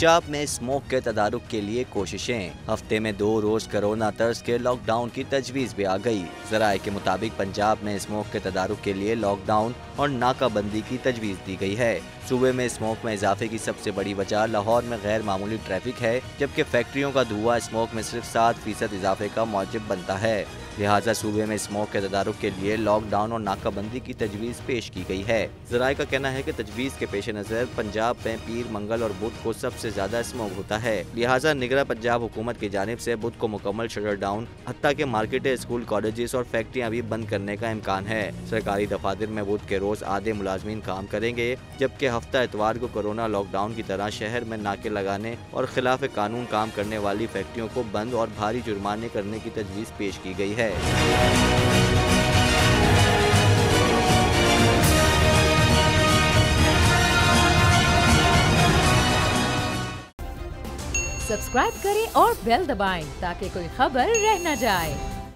पंजाब में स्मोक के तदारुक के लिए कोशिशें। हफ्ते में 2 रोज कोरोना तर्ज के लॉकडाउन की तजवीज भी आ गई। जराये के मुताबिक पंजाब में स्मोक के तदारुक के लिए लॉकडाउन और नाकाबंदी की तजवीज दी गई है। सूबे में स्मोक में इजाफे की सबसे बड़ी वजह लाहौर में गैर मामूली ट्रैफिक है, जबकि फैक्ट्रियों का धुआं स्मोक में सिर्फ 7% इजाफे का मौजब बनता है। लिहाजा सूबे में स्मोक के तदारुक के लिए लॉकडाउन और नाकाबंदी की तजवीज़ पेश की गई है। ज़राए का कहना है कि तजवीज़ के पेश नज़र पंजाब में पीर, मंगल और बुध को सबसे ज्यादा स्मोक होता है। लिहाजा निगरां पंजाब हुकूमत की जानिब से बुध को मुकम्मल शटर डाउन, हत्ता के मार्केटें, स्कूल, कॉलेजेस और फैक्ट्रियाँ भी बंद करने का इम्कान है। सरकारी दफातर में बुध के रोज आधे मुलाजमीन काम करेंगे, जबकि हफ्ता इतवार को कोरोना लॉकडाउन की तरह शहर में नाके लगाने और खिलाफ कानून काम करने वाली फैक्ट्रियों को बंद और भारी जुर्माने करने की तजवीज़ पेश की गई है। सब्सक्राइब करें और बेल दबाएं ताकि कोई खबर रह न जाए।